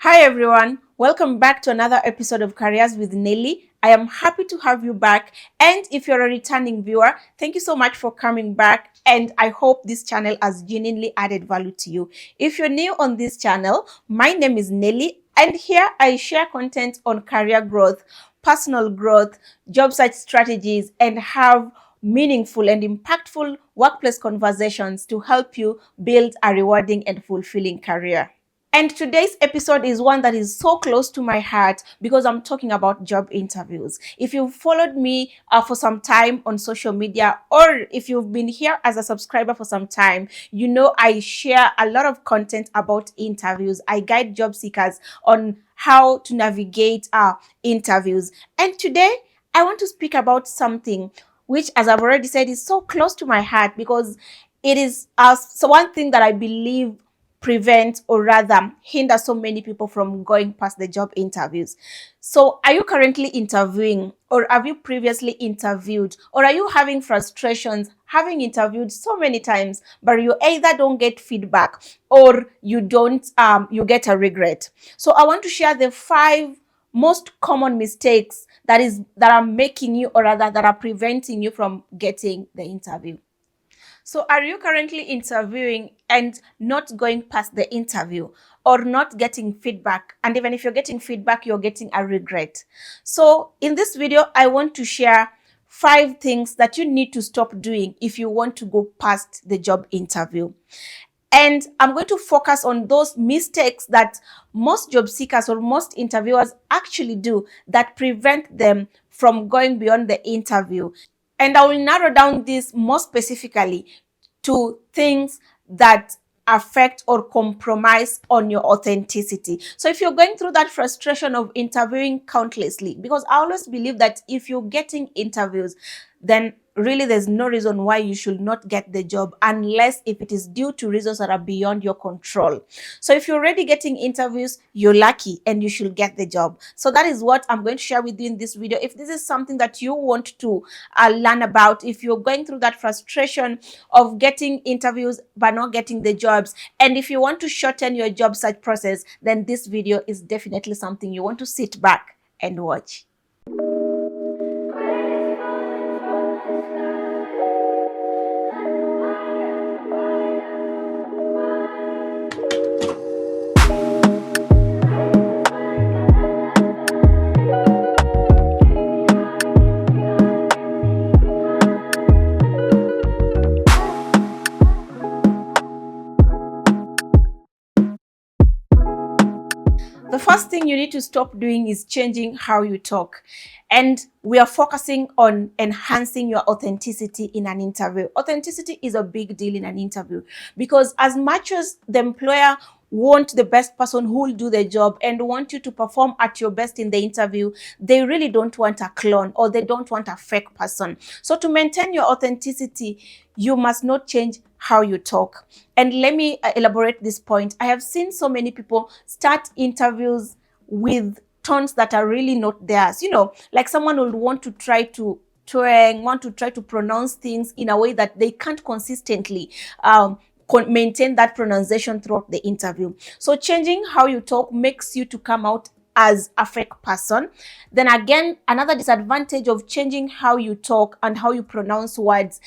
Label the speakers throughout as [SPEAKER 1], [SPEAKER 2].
[SPEAKER 1] Hi everyone, welcome back to another episode of Careers with Nelly. I am happy to have you back, and if you're a returning viewer, thank you so much for coming back, and I hope this channel has genuinely added value to you. If you're new on this channel, my name is Nelly, and here I share content on career growth, personal growth, job search strategies, and have meaningful and impactful workplace conversations to help you build a rewarding and fulfilling career. And today's episode is one that is so close to my heart because I'm talking about job interviews. If you've followed me for some time on social media, or if you've been here as a subscriber for some time, you know I share a lot of content about interviews. I guide job seekers on how to navigate interviews. And today, I want to speak about something which, as I've already said, is so close to my heart because it is so one thing that I believe prevent or rather hinder so many people from going past the job interviews. So are you currently interviewing, or have you previously interviewed, or are you having frustrations having interviewed so many times but you either don't get feedback or you get a regret? So I want to share the 5 most common mistakes that are making you, or rather that are preventing you from getting the interview. So are you currently interviewing and not going past the interview, or not getting feedback? And even if you're getting feedback, you're getting a regret. So in this video, I want to share 5 things that you need to stop doing if you want to go past the job interview. And I'm going to focus on those mistakes that most job seekers or most interviewers actually do that prevent them from going beyond the interview. And I will narrow down this more specifically to things that affect or compromise on your authenticity. So if you're going through that frustration of interviewing countlessly, because I always believe that if you're getting interviews, then really there's no reason why you should not get the job, unless if it is due to reasons that are beyond your control. So if you're already getting interviews, you're lucky and you should get the job. So that is what I'm going to share with you in this video. If this is something that you want to learn about, if you're going through that frustration of getting interviews but not getting the jobs, and if you want to shorten your job search process, then this video is definitely something you want to sit back and watch. The first thing you need to stop doing is changing how you talk. And we are focusing on enhancing your authenticity in an interview. Authenticity is a big deal in an interview because as much as the employer want the best person who will do the job and want you to perform at your best in the interview, they really don't want a clone, or they don't want a fake person. So to maintain your authenticity, you must not change how you talk. And let me elaborate this point. I have seen so many people start interviews with tones that are really not theirs. You know, like someone would want to try to pronounce things in a way that they can't consistently maintain that pronunciation throughout the interview. So changing how you talk makes you to come out as a fake person. Then again, another disadvantage of changing how you talk and how you pronounce words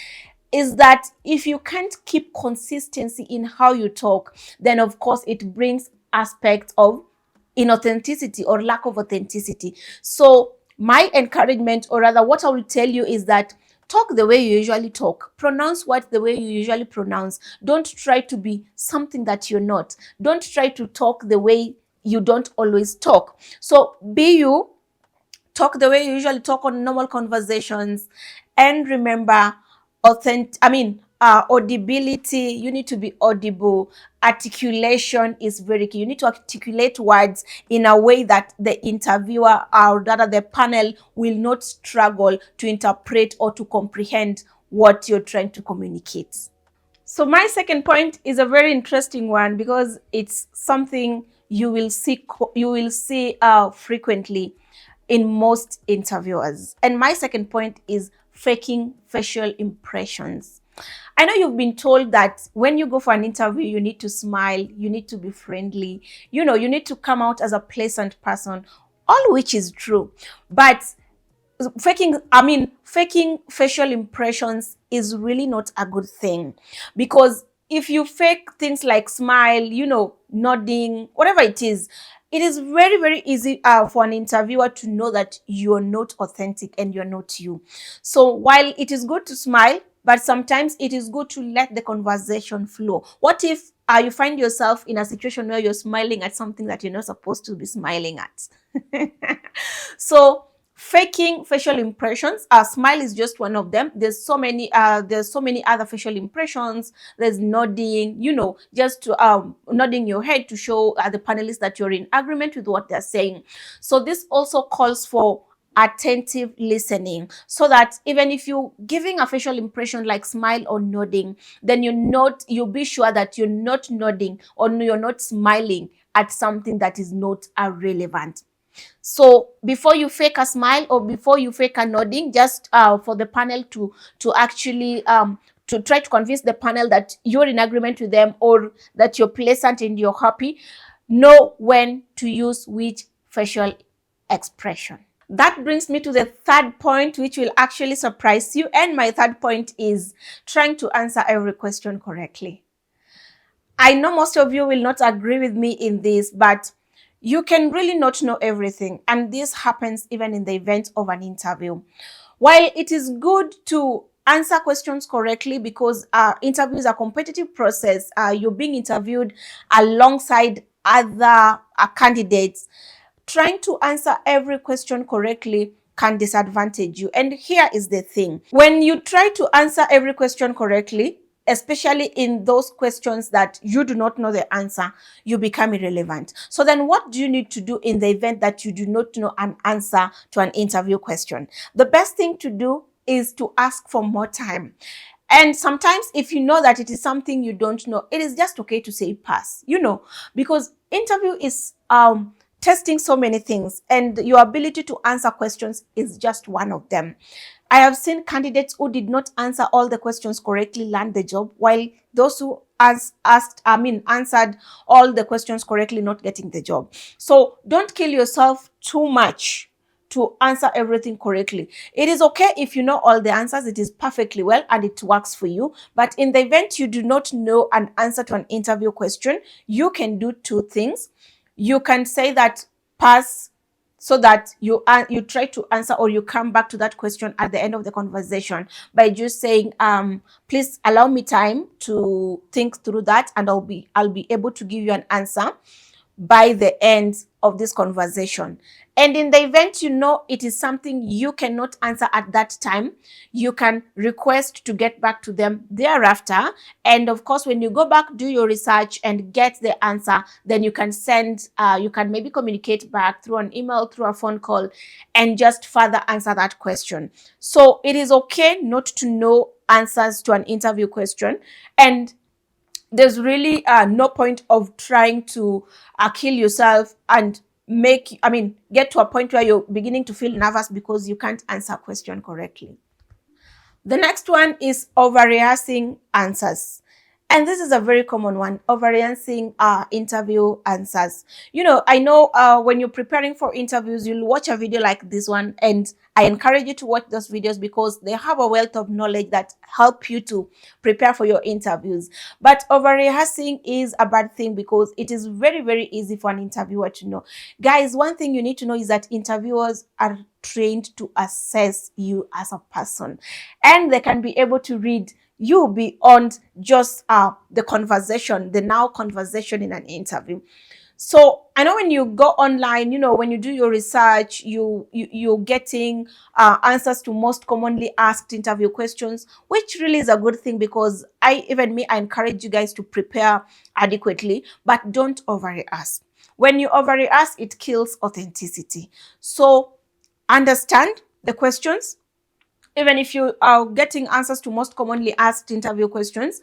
[SPEAKER 1] is that if you can't keep consistency in how you talk, then of course it brings aspects of inauthenticity or lack of authenticity. So my encouragement, or rather what I will tell you, is that talk the way you usually talk. Pronounce words the way you usually pronounce. Don't try to be something that you're not. Don't try to talk the way you don't always talk. So be you, talk the way you usually talk on normal conversations, and remember audibility. You need to be audible. Articulation is very key. You need to articulate words in a way that the interviewer, or rather the panel, will not struggle to interpret or to comprehend what you're trying to communicate. So my second point is a very interesting one because it's something you will see frequently in most interviewers. And my second point is faking facial impressions. I know you've been told that when you go for an interview, you need to smile, you need to be friendly, you need to come out as a pleasant person, all which is true. But faking facial impressions is really not a good thing, because if you fake things like smile, nodding, whatever it is very, very easy for an interviewer to know that you're not authentic and you're not you. So while it is good to smile, but sometimes it is good to let the conversation flow. What if you find yourself in a situation where you're smiling at something that you're not supposed to be smiling at? So faking facial impressions, a smile is just one of them. There's so many other facial impressions. There's nodding, just to nodding your head to show the panelists that you're in agreement with what they're saying. So this also calls for attentive listening, so that even if you're giving a facial impression like smile or nodding, then you'll be sure that you're not nodding or you're not smiling at something that is not relevant. So before you fake a smile or before you fake a nodding, just for the panel to actually to try to convince the panel that you're in agreement with them, or that you're pleasant and you're happy, know when to use which facial expression. That brings me to the third point, which will actually surprise you. And my third point is trying to answer every question correctly. I know most of you will not agree with me in this, but you can really not know everything. And this happens even in the event of an interview. While it is good to answer questions correctly, because interview is a competitive process, you're being interviewed alongside other candidates, trying to answer every question correctly can disadvantage you. And here is the thing. When you try to answer every question correctly, especially in those questions that you do not know the answer, you become irrelevant. So then what do you need to do in the event that you do not know an answer to an interview question? The best thing to do is to ask for more time. And sometimes if you know that it is something you don't know, it is just okay to say pass, because interview is testing so many things, and your ability to answer questions is just one of them. I have seen candidates who did not answer all the questions correctly land the job, while those who answered all the questions correctly not getting the job. So don't kill yourself too much to answer everything correctly. It is okay if you know all the answers, it is perfectly well and it works for you. But in the event you do not know an answer to an interview question, you can do two things. You can say that pass, so that you try to answer, or you come back to that question at the end of the conversation by just saying, please allow me time to think through that, and I'll be able to give you an answer by the end of this conversation. And in the event it is something you cannot answer at that time, you can request to get back to them thereafter. And of course, when you go back, do your research and get the answer, then you can you can maybe communicate back through an email, through a phone call, and just further answer that question. So it is okay not to know answers to an interview question, and there's really no point of trying to kill yourself and get to a point where you're beginning to feel nervous because you can't answer a question correctly. The next one is over rehearsing answers. And this is a very common one, over rehearsing interview answers. I know when you're preparing for interviews, you'll watch a video like this one, and I encourage you to watch those videos because they have a wealth of knowledge that help you to prepare for your interviews. But over rehearsing is a bad thing, because it is very, very easy for an interviewer to know. Guys, one thing you need to know is that interviewers are trained to assess you as a person, and they can be able to read you beyond just the conversation, the now conversation in an interview. So I know when you go online, when you do your research, you're getting answers to most commonly asked interview questions, which really is a good thing, because I encourage you guys to prepare adequately, but don't over rehearse. When you over rehearse, it kills authenticity. So understand the questions. Even if you are getting answers to most commonly asked interview questions,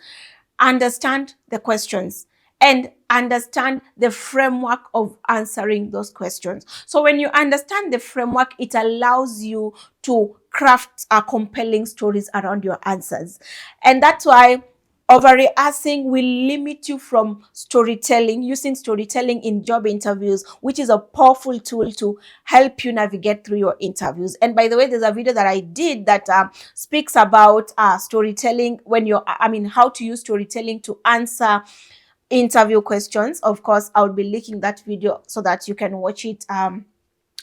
[SPEAKER 1] understand the questions and understand the framework of answering those questions. So when you understand the framework, it allows you to craft compelling stories around your answers. And that's why over-rehearsing will limit you from using storytelling in job interviews, which is a powerful tool to help you navigate through your interviews. And by the way, there's a video that I did that speaks about storytelling how to use storytelling to answer interview questions. Of course, I'll be linking that video so that you can watch it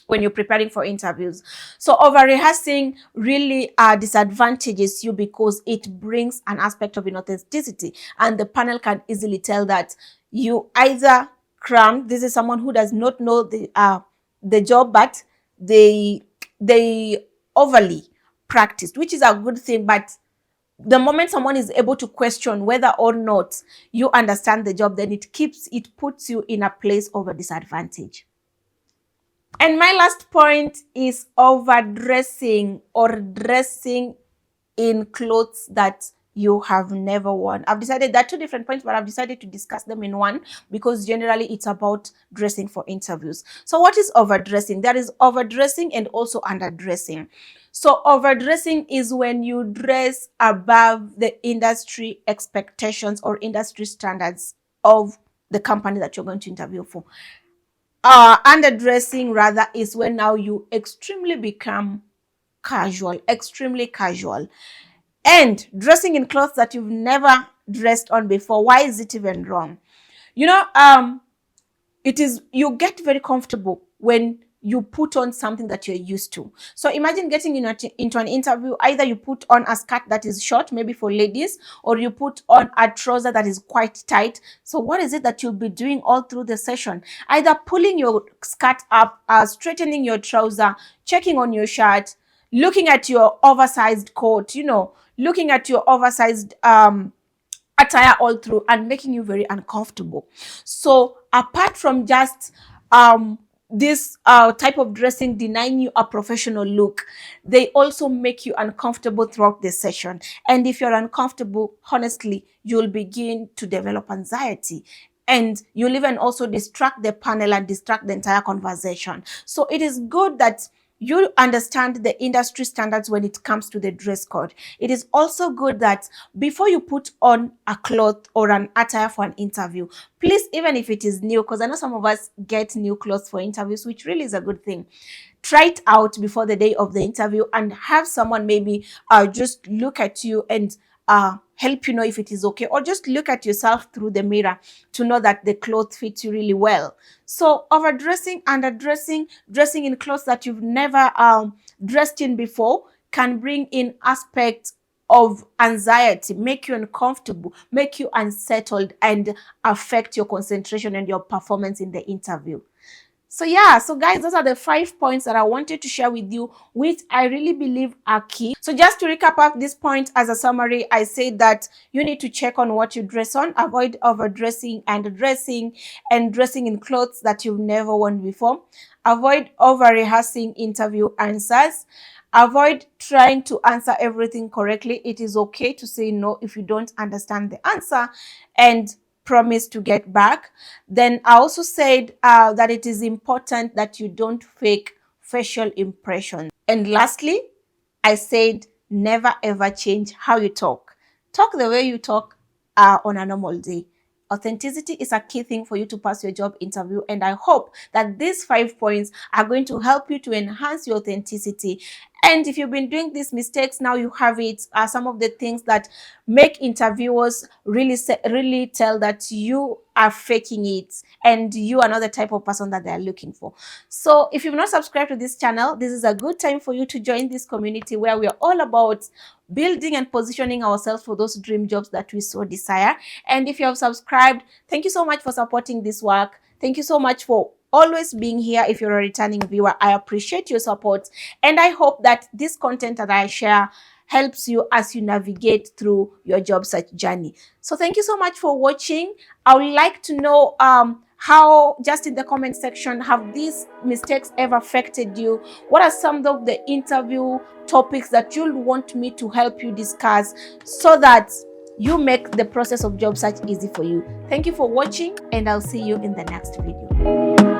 [SPEAKER 1] when you're preparing for interviews. So over rehearsing really disadvantages you because it brings an aspect of inauthenticity, and the panel can easily tell that you either crammed, this is someone who does not know the job, but they overly practiced, which is a good thing. But the moment someone is able to question whether or not you understand the job, then it puts you in a place of a disadvantage. And my last point is overdressing, or dressing in clothes that you have never worn. I've decided that 2 different points, but I've decided to discuss them in one because generally it's about dressing for interviews. So what is overdressing? There is overdressing and also underdressing. So overdressing is when you dress above the industry expectations or industry standards of the company that you're going to interview for. Underdressing rather is when now you extremely casual. And dressing in clothes that you've never dressed on before. Why is it even wrong? You get very comfortable when you put on something that you're used to. So imagine getting into an interview, either you put on a skirt that is short, maybe for ladies, or you put on a trouser that is quite tight. So what is it that you'll be doing all through the session? Either pulling your skirt up, straightening your trouser, checking on your shirt, looking at your oversized coat, looking at your oversized attire all through, and making you very uncomfortable. So apart from just this type of dressing denying you a professional look, they also make you uncomfortable throughout the session. And if you're uncomfortable, honestly, you'll begin to develop anxiety, and you'll even also distract the panel and distract the entire conversation. So it is good that you understand the industry standards when it comes to the dress code. It is also good that before you put on a cloth or an attire for an interview, please, even if it is new, because I know some of us get new clothes for interviews, which really is a good thing, try it out before the day of the interview and have someone maybe just look at you and help you know if it is okay, or just look at yourself through the mirror to know that the clothes fit you really well. So overdressing, underdressing, dressing in clothes that you've never dressed in before can bring in aspects of anxiety, make you uncomfortable, make you unsettled, and affect your concentration and your performance in the interview. So guys, those are the 5 points that I wanted to share with you, which I really believe are key. So just to recap up this point as a summary, I said that you need to check on what you dress on, avoid overdressing, underdressing, and dressing in clothes that you've never worn before. Avoid over-rehearsing interview answers. Avoid trying to answer everything correctly. It is okay to say no if you don't understand the answer, and promise to get back. Then I also said that it is important that you don't fake facial impressions. And lastly, I said never ever change how you talk. Talk the way you talk on a normal day. Authenticity is a key thing for you to pass your job interview, and I hope that these 5 points are going to help you to enhance your authenticity. And if you've been doing these mistakes, now you have it. Some of the things that make interviewers really tell that you are faking it and you are not the type of person that they are looking for. So if you've not subscribed to this channel, this is a good time for you to join this community where we are all about building and positioning ourselves for those dream jobs that we so desire. And if you have subscribed, thank you so much for supporting this work. Thank you so much for always being here. If you're a returning viewer, I appreciate your support, and I hope that this content that I share helps you as you navigate through your job search journey. So thank you so much for watching. I would like to know how, just in the comment section, have these mistakes ever affected you? What are some of the interview topics that you'll want me to help you discuss so that you make the process of job search easy for you? Thank you for watching, and I'll see you in the next video.